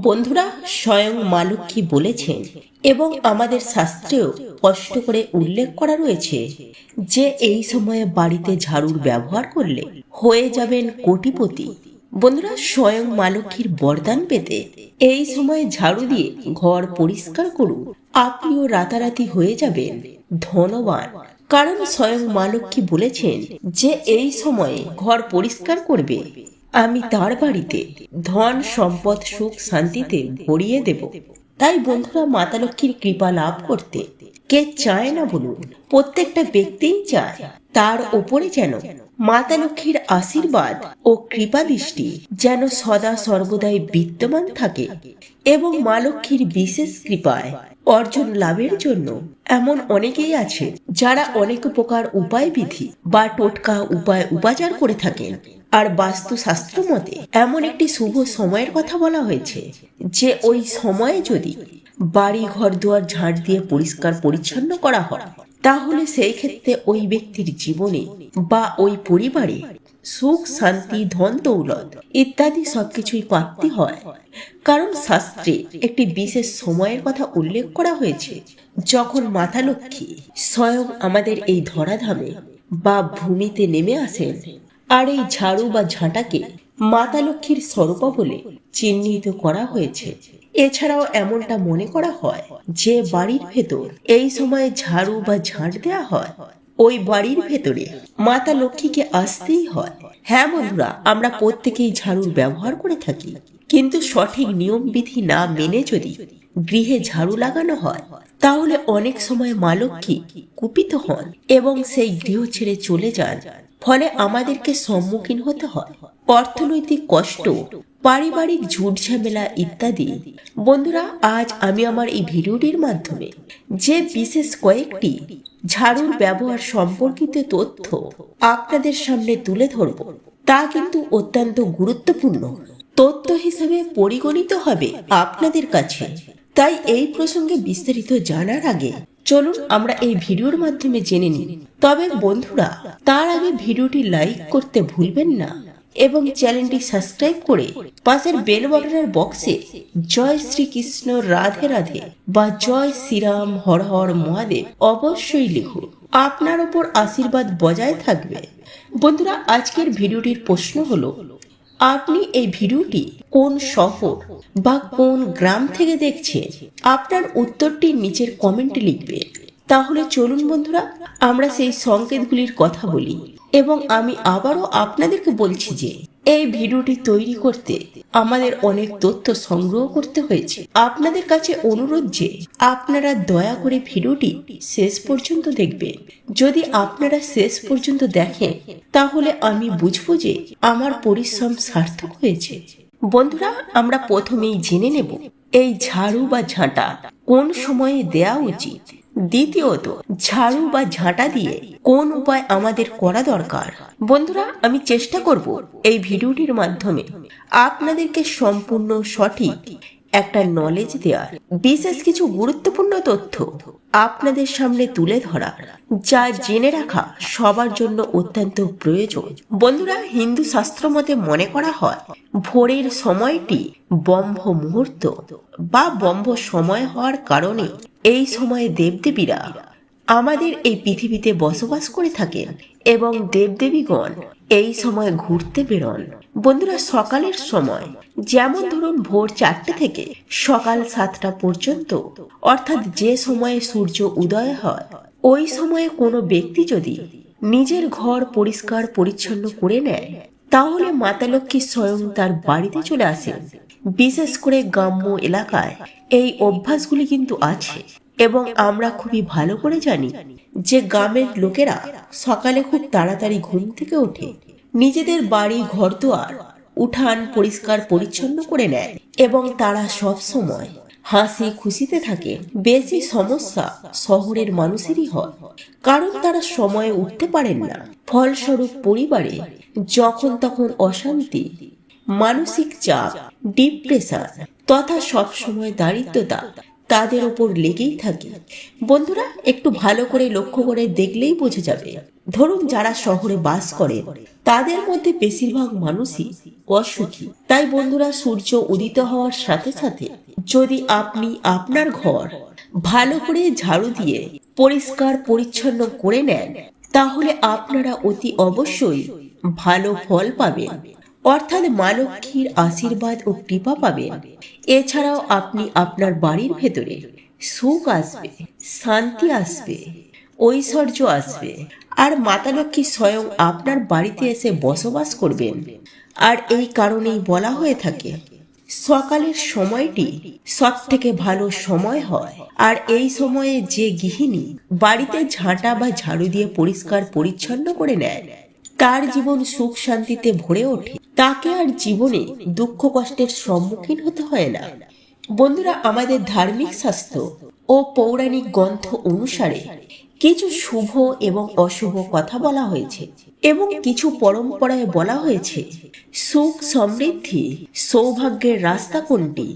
বন্ধুরা, স্বয়ং মা লক্ষ্মী বলেছেন এবং আমাদের শাস্ত্রেও স্পষ্ট করে উল্লেখ করা রয়েছে যে এই সময়ে বাড়িতে ঝাড়ুর ব্যবহার করলে হয়ে যাবেন কোটিপতি। বন্ধুরা, স্বয়ং মা লক্ষ্মীর বরদান পেতে এই সময়ে ঝাড়ু দিয়ে ঘর পরিষ্কার করুন, আপনিও রাতারাতি হয়ে যাবেন ধনবান। কারণ স্বয়ং মা লক্ষ্মী বলেছেন যে এই সময়ে ঘর পরিষ্কার করবে, আমি তার বাড়িতে ধন সম্পদ সুখ শান্তিতে ভরিয়ে দেব। তাই বন্ধুরা, মাতা লক্ষ্মীর কৃপা লাভ করতে কে চায় না বলুন? প্রত্যেকটা ব্যক্তিই চায় তার ওপরে যেন মাতা লক্ষ্মীর আশীর্বাদ ও কৃপা দৃষ্টি যেন সদা সর্বদাই বিদ্যমান থাকে এবং মা লক্ষ্মীর বিশেষ কৃপায় অর্জন লাভের জন্য এমন অনেকেই আছে যারা অনেক প্রকার উপায় বিধি বা টোটকা উপায় উপাচার করে থাকেন। আর বাস্তুশাস্ত্র মতে এমন একটি শুভ সময়ের কথা বলা হয়েছে যে ওই সময়ে যদি বাড়ি ঘর দুয়ার ঝাড় দিয়ে পরিষ্কার পরিচ্ছন্ন করা হয়, তাহলে সেই ক্ষেত্রে ওই ব্যক্তির জীবনে বা ওই পরিবারে সুখ শান্তি ধন দৌলত ইত্যাদি সবকিছুই প্রাপ্তি হয়। কারণ শাস্ত্রে একটি বিশেষ সময়ের কথা উল্লেখ করা হয়েছে যখন মাতা লক্ষ্মী স্বয়ং আমাদের এই ধরাধামে বা ভূমিতে নেমে আসেন। আর এই ঝাড়ু বা ঝাঁটাকে মাতা লক্ষ্মীর স্বরূপা বলে চিহ্নিত করা হয়েছে। এছাড়াও এমনটা মনে করা হয় যে বাড়ির ভেতর এই সময় ঝাড়ু বা ঝাঁট দেওয়া হয়, ওই বাড়ির ভেতরে মাতা লক্ষ্মীকে আসতেই হয়। হ্যাঁ বন্ধুরা, আমরা প্রত্যেকেই ঝাড়ুর ব্যবহার করে থাকি, কিন্তু সঠিক নিয়ম বিধি না মেনে যদি গৃহে ঝাড়ু লাগানো হয়, তাহলে অনেক সময় মা লক্ষ্মী কুপিত হন এবং সেই গৃহ ছেড়ে চলে যান। ফলে আমাদেরকে সম্মুখীন হতে হয় অর্থনৈতিক কষ্ট, পারিবারিক ঝুট ঝামেলা ইত্যাদি। বন্ধুরা, আজ আমি আমার এই ভিডিওটির মাধ্যমে যে বিশেষ কয়েকটি ঝাড়ুর ব্যবহার সম্পর্কিত তথ্য আপনাদের সামনে তুলে ধরব, তা কিন্তু অত্যন্ত গুরুত্বপূর্ণ তথ্য হিসেবে পরিগণিত হবে আপনাদের কাছে। তাই এই প্রসঙ্গে বিস্তারিত জানার আগে চলুন আমরা এই ভিডিওর মাধ্যমে জেনে নিই। তবে বন্ধুরা, তার আগে ভিডিওটি লাইক করতে ভুলবেন না এবং চ্যানেলটি সাবস্ক্রাইব করে পাশের বেল বাটনের বক্সে জয় শ্রীকৃষ্ণ রাধে রাধে বা জয় শ্রীরাম হর হর মহাদেব অবশ্যই লিখুন। আপনার উপর আশীর্বাদ বজায় থাকবে। বন্ধুরা, আজকের ভিডিওটির প্রশ্ন হলো, আপনি এই ভিডিওটি কোন শহর বা কোন গ্রাম থেকে দেখছেন? আপনার উত্তরটি নিচের কমেন্টে লিখবেন। তাহলে চলুন বন্ধুরা, আমরা সেই সংকেতগুলির কথা বলি। এবং আমি আবারও আপনাদেরকে বলছি যে এই ভিডিওটি তৈরি করতে আমাদের অনেক তথ্য সংগ্রহ করতে হয়েছে। আপনাদের কাছে অনুরোধ যে আপনারা দয়া করে ভিডিওটি শেষ পর্যন্ত দেখবেন। যদি আপনারা শেষ পর্যন্ত দেখেন, তাহলে আমি বুঝবো যে আমার পরিশ্রম সার্থক হয়েছে। বন্ধুরা, আমরা প্রথমেই জেনে নেব এই ঝাড়ু বা ঝাঁটা কোন সময়ে দেয়া উচিত। দ্বিতীয়ত, ঝাড়ু বা ঝাঁটা দিয়ে কোন উপায় আমাদের করা দরকার। বন্ধুরা, আমি চেষ্টা করব এই ভিডিওটির মাধ্যমে আপনাদেরকে সম্পূর্ণ সঠিক একটা নলেজ দেওয়ার, বিশেষ কিছু গুরুত্বপূর্ণ তথ্য আপনাদের সামনে তুলে ধরার, যা জেনে রাখা সবার জন্য অত্যন্ত প্রয়োজন। বন্ধুরা, হিন্দু শাস্ত্র মতে মনে করা হয় ভোরের সময়টি ব্রহ্ম মুহূর্ত বা ব্রহ্ম সময় হওয়ার কারণে এই সময়ে দেবদেবীরা আমাদের এই পৃথিবীতে বসবাস করে থাকেন এবং দেবদেবীগণ এই সময় ঘুরতে বেরোন। বন্ধুরা, সকালের সময়, যেমন ধরুন ভোর 4টে থেকে সকাল 7টা পর্যন্ত, অর্থাৎ যে সময়ে সূর্য উদয় হয়, ওই সময়ে কোনো ব্যক্তি যদি নিজের ঘর পরিষ্কার পরিচ্ছন্ন করে নেয়, তাহলে মাতা লক্ষ্মী স্বয়ং তার বাড়িতে চলে আসেন। বিশেষ করে গ্রাম্য এলাকায় এই অভ্যাসগুলি কিন্তু আছে এবং আমরা খুবই ভালো করে জানি যে গ্রামের লোকেরা সকালে খুব তাড়াতাড়ি ঘুম থেকে ওঠে, নিজেদের বাড়ি ঘরদুয়ার উঠান পরিষ্কার পরিচ্ছন্ন করে নেয় এবং তারা সব সময় হাসি খুশিতে থাকে। বেশি সমস্যা শহরের মানুষেরই হয়, কারণ তারা সময়ে উঠতে পারেন না। ফলস্বরূপ পরিবারে যখন তখন অশান্তি, মানসিক চাপ, ডিপ্রেশন তথা সবসময় দারিদ্রতা তাদের ওপর লেগেই থাকে। বন্ধুরা একটু ভালো করে লক্ষ্য করে দেখলেই বোঝা যাবে। ধরুন যারা শহরে বাস করে তাদের মধ্যে বেশিরভাগ মানুষই অসুখী। তাই বন্ধুরা সূর্য উদিত হওয়ার সাথে সাথে যদি আপনি আপনার ঘর ভালো করে ঝাড়ু দিয়ে পরিষ্কার পরিচ্ছন্ন করে নেন, তাহলে আপনারা অতি অবশ্যই ভালো ফল পাবেন, অর্থাৎ মা লক্ষ্মীর আশীর্বাদ ও কৃপা পাবেন। এছাড়াও আপনি আপনার বাড়ির ভেতরে সুখ আসবে, শান্তি আসবে, ঐশ্বর্য আসবে, আর মাতা লক্ষ্মী স্বয়ং আপনার বাড়িতে এসে বসবাস করবেন। আর এই কারণেই বলা হয়ে থাকে সকালের সময়টি সব থেকে ভালো সময় হয়। আর এই সময়ে যে গৃহিণী বাড়িতে ঝাঁটা বা ঝাড়ু দিয়ে পরিষ্কার পরিচ্ছন্ন করে নেয়, তার জীবন সুখ শান্তিতে ভরে ওঠে। তাকে আর জীবনে দুঃখ কষ্টের সম্মুখীন হতে হয় না। বন্ধুরা আমাদের ধার্মিক শাস্ত্র ও পৌরাণিক গ্রন্থ অনুসারে কিছু শুভ এবং অশুভ কথা বলা হয়েছে এবং কিছু পরম্পরায় বলা হয়েছে সুখ সমৃদ্ধি সৌভাগ্যের রাস্তা কোনটি।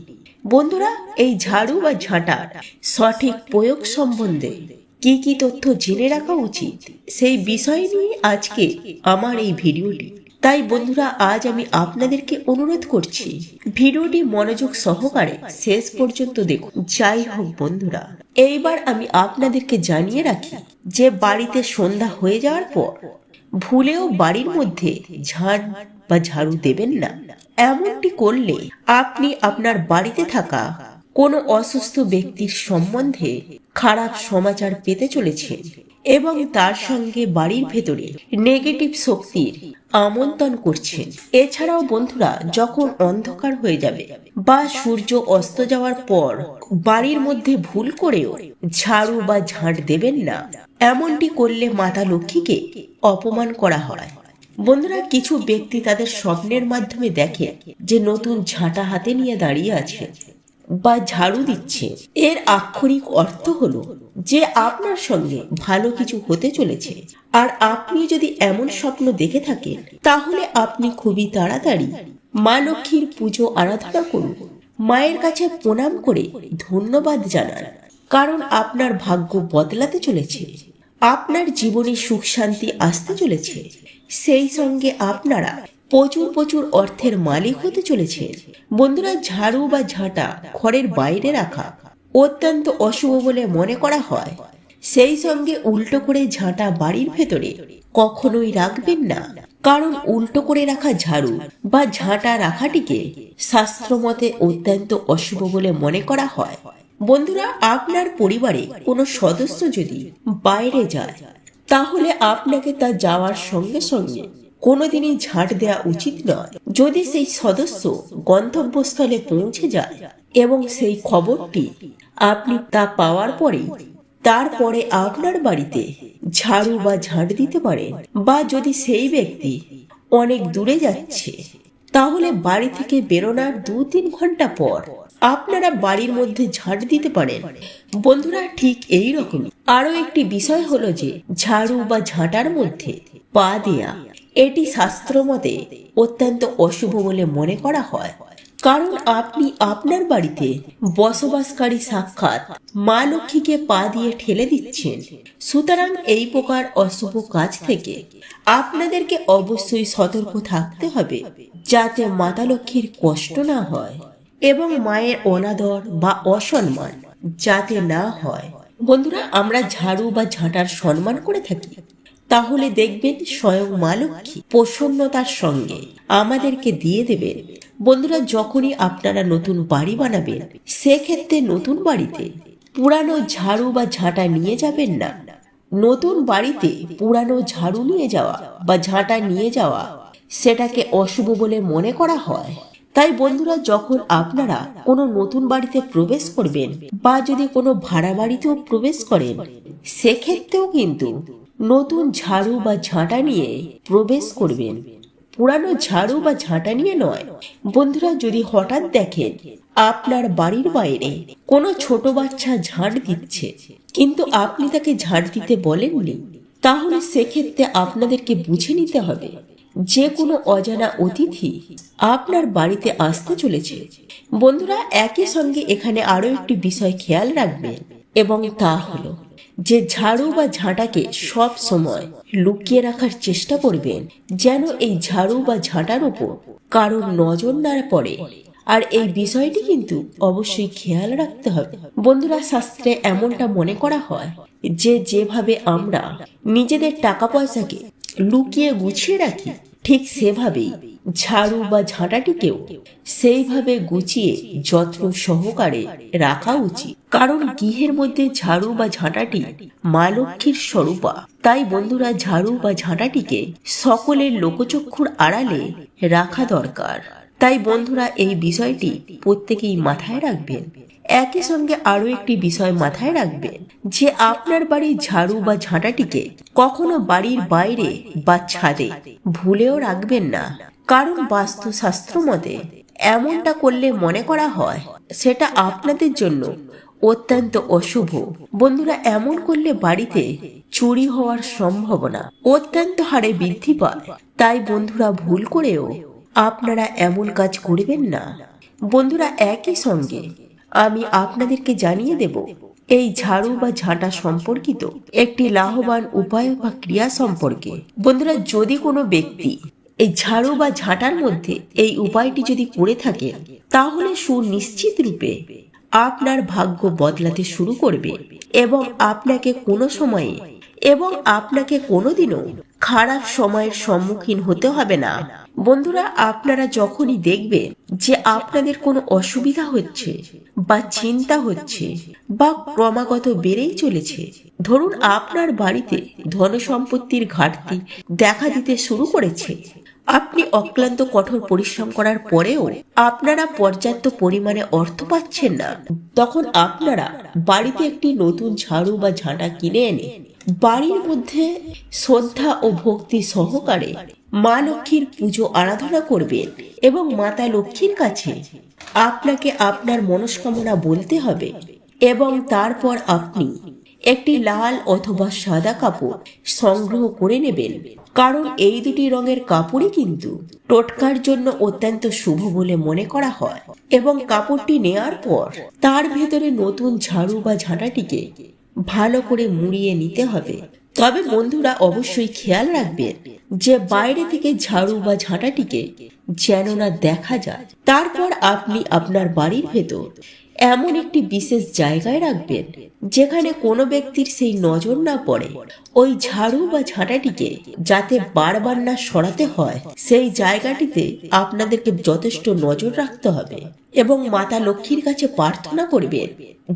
বন্ধুরা এই ঝাড়ু বা ঝাঁটার সঠিক প্রয়োগ সম্বন্ধে কি কি তথ্য জেনে রাখা উচিত সেই বিষয় নিয়ে আজকে আমার এই ভিডিওটি। তাই বন্ধুরা আজ আমি আপনাদেরকে অনুরোধ করছি ভিডিওটি মনোযোগ সহকারে শেষ পর্যন্ত দেখুন। যাই হোক বন্ধুরা, এইবার আমি আপনাদেরকে জানিয়ে রাখি যে বাড়িতে সন্ধ্যা হয়ে যাওয়ার পর ভুলেও বাড়ির মধ্যে ঝাড় বা ঝাড়ু দেবেন না। এমনটি করলে আপনি আপনার বাড়িতে থাকা কোনো অসুস্থ ব্যক্তির সম্বন্ধে খারাপ সমাচার পেতে চলেছেন এবং তার সঙ্গে বাড়ির ভেতরে নেগেটিভ শক্তির আমন্ত্রণ করছেন। এছাড়াও বন্ধুরা যখন অন্ধকার হয়ে যাবে বা সূর্য অস্ত যাওয়ার পর বাড়ির মধ্যে ভুল করেও ঝাড়ু বা ঝাঁট দেবেন না। এমনটি করলে মাতা লক্ষ্মীকে অপমান করা হয়। বন্ধুরা কিছু ব্যক্তি তাদের স্বপ্নের মাধ্যমে দেখে যে নতুন ঝাঁটা হাতে নিয়ে দাঁড়িয়ে আছে বা ঝাড়ু দিচ্ছে। এর আক্ষরিক অর্থ হলো যে আপনার সঙ্গে ভালো কিছু হতে চলেছে। আর আপনি যদি এমন স্বপ্ন দেখে থাকেন তাহলে আপনি খুবই তাড়াতাড়ি মা লক্ষ্মীর পুজো আরাধনা করুন, মায়ের কাছে প্রণাম করে ধন্যবাদ জানান, কারণ আপনার ভাগ্য বদলাতে চলেছে, আপনার জীবনে সুখ শান্তি আসতে চলেছে। সেই সঙ্গে আপনারা প্রচুর প্রচুর অর্থের মালিক হতে চলেছে। বন্ধুরা ঝাড়ু বা ঝাঁটা ঘরের বাইরে রাখা অত্যন্ত অশুভ বলে মনে করা হয়। সেই সঙ্গে উল্টো করে ঝাঁটা বাড়ির ভেতরে কখনোই রাখবেন না, কারণ উল্টো করে রাখা ঝাড়ু বা ঝাঁটা রাখাটিকে শাস্ত্রমতে অত্যন্ত অশুভ বলে মনে করা হয়। বন্ধুরা আপনার পরিবারে কোনো সদস্য যদি বাইরে যায় তাহলে আপনাকে তা যাওয়ার সঙ্গে সঙ্গে কোনোদিনই ঝাঁট দেওয়া উচিত নয়। যদি সেই সদস্য গন্তব্যস্থলে পৌঁছে যায় এবং সেই খবরটি আপনি তা পাওয়ার পরেই তারপরে আপনার বাড়িতে ঝাড়ু বা ঝাঁট দিতে পারেন, বা যদি সেই ব্যক্তি অনেক দূরে যাচ্ছে তাহলে বাড়ি থেকে বেরোনোর 2-3 ঘন্টা পর আপনারা বাড়ির মধ্যে ঝাঁট দিতে পারেন। বন্ধুরা ঠিক এই রকমই আরো একটি বিষয় হলো যে ঝাড়ু বা ঝাঁটার মধ্যে পা দেয়া, এটি শাস্ত্রমতে অত্যন্ত অশুভ বলে মনে করা হয়, কারণ আপনি আপনার বাড়িতে বসবাসকারী সাক্ষাৎ মা লক্ষ্মীকে পা দিয়ে ঠেলে দিচ্ছেন। সুতরাং এই প্রকার অশুভ কাজ থেকে আপনাদেরকে অবশ্যই সতর্ক থাকতে হবে, যাতে মাতা লক্ষ্মীর কষ্ট না হয় এবং মায়ের অনাদর বা অসম্মান যাতে না হয়। বন্ধুরা আমরা ঝাড়ু বা ঝাঁটার সম্মান করে থাকি, তাহলে দেখবেন স্বয়ং মা লক্ষ্মী প্রসন্নতার সঙ্গে আমাদেরকে দিয়ে দেবেন। বন্ধুরা যখনই আপনারা নতুন বাড়ি বানাবেন সেক্ষেত্রে নতুন বাড়িতে পুরানো ঝাড়ু বা ঝাঁটা নিয়ে যাবেন না। নতুন বাড়িতে পুরানো ঝাড়ু নিয়ে যাওয়া বা ঝাঁটা নিয়ে যাওয়া সেটাকে অশুভ বলে মনে করা হয়। তাই বন্ধুরা যখন আপনারা কোনো নতুন বাড়িতে প্রবেশ করবেন বা যদি কোনো ভাড়া বাড়িতেও প্রবেশ করেন সেক্ষেত্রেও কিন্তু নতুন ঝাড়ু বা ঝাঁটা নিয়ে প্রবেশ করবেন, পুরানো ঝাড়ু বা ঝাঁটা নিয়ে নয়। বন্ধুরা যদি হঠাৎ দেখেন আপনার বাড়ির বাইরে কোনো ছোট বাচ্চা ঝাঁট দিচ্ছে কিন্তু আপনি তাকে ঝাঁট দিতে বলেননি, তাহলে সেক্ষেত্রে আপনাদেরকে বুঝে নিতে হবে যে কোনো অজানা অতিথি আপনার বাড়িতে আসতে চলেছে। বন্ধুরা, একই সঙ্গে এখানে আরো একটি বিষয় খেয়াল রাখবেন, এবং তা হলো যে ঝাড়ু বা ঝাঁটাকে সব সময় লুকিয়ে রাখার চেষ্টা করবেন, যেন এই ঝাড়ু বা ঝাঁটার উপর কারোর নজর না পড়ে। আর এই বিষয়টি কিন্তু অবশ্যই খেয়াল রাখতে হবে। বন্ধুরা, শাস্ত্রে এমনটা মনে করা হয় যে যেভাবে আমরা নিজেদের টাকা পয়সাকে লুকিয়ে গুছিয়ে রাখি, ঠিক সেভাবেই ঝাড়ু বা ঝাঁটাটিকেও সেইভাবে গুছিয়ে যত্ন সহকারে রাখা উচিত। কারণ গৃহের মধ্যে ঝাড়ু বা ঝাঁটাটি মা লক্ষ্মীর স্বরূপা। তাই বন্ধুরা, ঝাড়ু বা ঝাঁটাটিকে সকলের লোকচক্ষুর আড়ালে রাখা দরকার। তাই বন্ধুরা, এই বিষয়টি প্রত্যেকেই মাথায় রাখবেন। একই সঙ্গে আরো একটি বিষয় মাথায় রাখবেন যে আপনার বাড়ির ঝাড়ু বা ঝাঁটাটিকে কখনো বাড়ির বাইরে বা ছাদে ভুলেও রাখবেন না। কারণ বাস্তুশাস্ত্র মতে এমনটা করলে মনে করা হয় সেটা আপনাদের জন্য অত্যন্ত অশুভ। বন্ধুরা, এমন করলে বাড়িতে চুরি হওয়ার সম্ভাবনা অত্যন্ত হারে বৃদ্ধি পায়। তাই বন্ধুরা, ভুল করেও আপনারা এমন কাজ করবেন না। বন্ধুরা, একই সঙ্গে আমি আপনাদেরকে জানিয়ে দেব এই ঝাড়ু বা ঝাঁটা সম্পর্কিত একটি লাভবান উপায় বা ক্রিয়া সম্পর্কে। বন্ধুরা, যদি কোনো ব্যক্তি এই ঝাড়ু বা ঝাঁটার মধ্যে এই উপায়টি যদি করে থাকেন, তাহলে সুনিশ্চিত রূপে আপনার ভাগ্য বদলাতে শুরু করবে এবং আপনাকে কোনোদিনও খারাপ সময়ের সম্মুখীন হতে হবে না। বন্ধুরা, আপনারা যখনই দেখবেন যে আপনাদের কোনো অসুবিধা হচ্ছে বা চিন্তা হচ্ছে বা ক্রমাগত বেড়েই চলেছে, ধরুন আপনার বাড়িতে ধন সম্পত্তির ঘাটতি দেখা দিতে শুরু করেছে, আপনি অক্লান্ত কঠোর পরিশ্রম করার পরেও আপনারা পর্যাপ্ত পরিমাণে অর্থ পাচ্ছেন না, তখন আপনারা বাড়িতে একটি নতুন ঝাড়ু বা ঝাঁটা কিনে এনে বাড়ির মধ্যে শ্রদ্ধা ও ভক্তি সহকারে মা লক্ষ্মীর পুজো আরাধনা করবেন এবং মাতা লক্ষ্মীর কাছে আপনাকে আপনার মনস্কামনা বলতে হবে। এবং তারপর আপনি একটি লাল অথবা সাদা কাপড় সংগ্রহ করে নেবেন। কারণ এই দুটি রঙের কাপড়ই কিন্তু টোটকার জন্য অত্যন্ত শুভ বলে মনে করা হয়। এবং কাপড়টি নেয়ার পর তার ভেতরে নতুন ঝাড়ু বা ঝাঁটাটিকে ভালো করে মুড়িয়ে নিতে হবে। তবে বন্ধুরা, অবশ্যই খেয়াল রাখবেন যে বাইরে থেকে ঝাড়ু বা ঝাঁটাটিকে যেন না দেখা যায়। তারপর আপনি আপনার বাড়ির ভেতর এমন একটি বিশেষ জায়গায় রাখবেন যেখানে কোনো ব্যক্তির সেই নজর না পড়ে। ওই ঝাড়ু বা ঝাঁটাটিকে যাতে বারবার না সরাতে হয়, সেই জায়গাটিতে আপনাদেরকে যথেষ্ট নজর রাখতে হবে এবং মাতা লক্ষ্মীর কাছে প্রার্থনা করবেন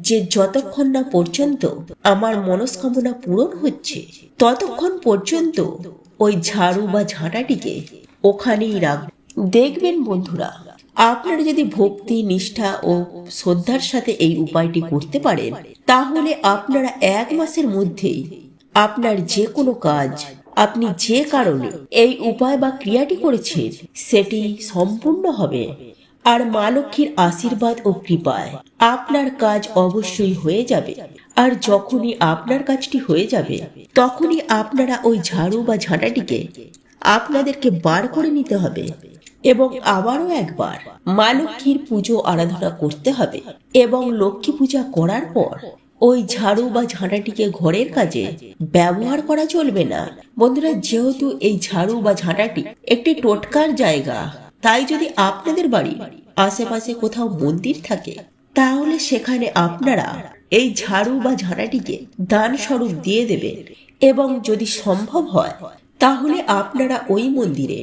যে যতক্ষণ না পর্যন্ত আমার মনস্কামনা পূরণ হচ্ছে, ততক্ষণ পর্যন্ত ওই ঝাড়ু বা ঝাঁটাটিকে ওখানেই রাখবেন। দেখবেন বন্ধুরা, আপনারা যদি ভক্তি, নিষ্ঠা ও শ্রদ্ধার সাথে এই উপায়টি করতে পারেন, তাহলে আপনারা 1 মাসের মধ্যেই আপনার যে কোনো কাজ, আপনি যে কারণে এই উপায় বা ক্রিয়াটি করেছেন, সেটি সম্পূর্ণ হবে। আর মা লক্ষ্মীর আশীর্বাদ ও কৃপায় আপনার কাজ অবশ্যই হয়ে যাবে। আর যখনই আপনার কাজটি হয়ে যাবে, তখনই আপনারা ওই ঝাড়ু বা ঝাঁটাটিকে আপনাদেরকে বার করে নিতে হবে এবং আবারও একবার মা লক্ষ্মীর পুজো আরাধনা করতে হবে। এবং লক্ষ্মী পূজা করার পর ওই ঝাড়ু বা ঝাঁটাটিকে ঘরের কাজে ব্যবহার করা চলবে না। বন্ধুরা, যেহেতু এই ঝাড়ু বা ঝাঁটাটি একটি টোটকার জায়গা, তাই যদি আপনাদের বাড়ির আশেপাশে কোথাও মন্দির থাকে, তাহলে সেখানে আপনারা এই ঝাড়ু বা ঝাঁটাটিকে দান স্বরূপ দিয়ে দেবেন। এবং যদি সম্ভব হয়, তাহলে আপনারা ওই মন্দিরে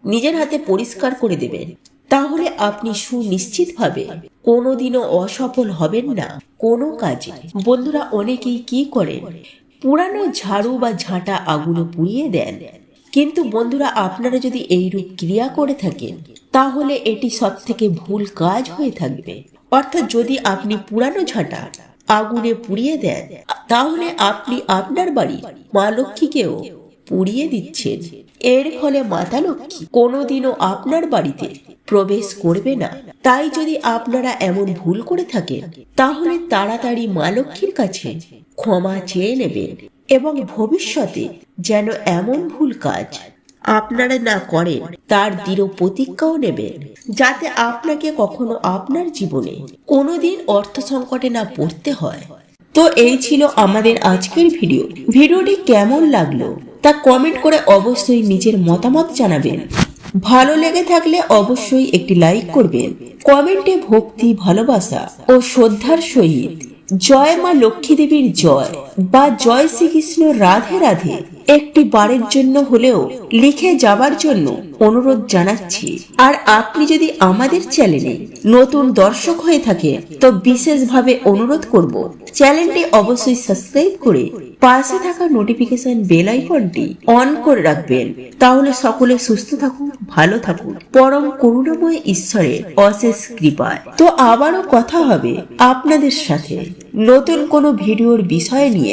নিজের হাতে পরিষ্কার করে দেবেন। তাহলে আপনি সুনিশ্চিতভাবে কোনোদিনও অসফল হবেন না কোনো কাজে। বন্ধুরা, অনেকেই কি করেন, পুরানো ঝাড়ু বা ঝাঁটা আগুনে পুড়িয়ে দেন। কিন্তু বন্ধুরা, আপনারা যদি এইরূপ ক্রিয়া করে থাকেন, তাহলে এটি সব থেকে ভুল কাজ হয়ে থাকবে। অর্থাৎ যদি আপনি পুরানো ঝাঁটা আগুনে পুড়িয়ে দেন, তাহলে আপনি আপনার বাড়ির মা লক্ষ্মীকেও পুড়িয়ে দিচ্ছেন। এর ফলে মাতা লক্ষ্মী কোনোদিনও আপনার বাড়িতে প্রবেশ করবে না। তাই যদি আপনারা এমন ভুল করে থাকেন, তাহলে তাড়াতাড়ি মা লক্ষ্মীর কাছে ক্ষমা চেয়ে নেবেন এবং ভবিষ্যতে যেন এমন ভুল কাজ আপনারা না করেন তার দৃঢ় প্রতিজ্ঞাও নেবেন, যাতে আপনাকে কখনো আপনার জীবনে কোনোদিন অর্থ সংকটে না পড়তে হয়। তো এই ছিল আমাদের আজকের ভিডিওটি কেমন লাগলো তা কমেন্ট করে অবশ্যই নিজের মতামত জানাবেন। ভালো লেগে থাকলে অবশ্যই একটি লাইক করবেন। কমেন্টে ভক্তি, ভালোবাসা ও শ্রদ্ধার সহিত জয় মা লক্ষ্মী দেবীর জয় বা জয় শ্রীকৃষ্ণ রাধে রাধে একটি বারের জন্য হলেও লিখে যাবার জন্য অনুরোধ জানাচ্ছি। আর আপনি যদি আমাদের চ্যানেলে নতুন দর্শক হয়ে থাকে তো বিশেষভাবে অনুরোধ করব চ্যানেলটি অবশ্যই সাবস্ক্রাইব করে পাশে থাকা নোটিফিকেশন বেল আইকনটি অন করে রাখবেন। তাহলে সকলে সুস্থ থাকুন, ভালো থাকুন পরম করুণাময় ঈশ্বরের অশেষ কৃপায়। তো আবারও কথা হবে আপনাদের সাথে নতুন কোনো ভিডিওর বিষয় নিয়ে।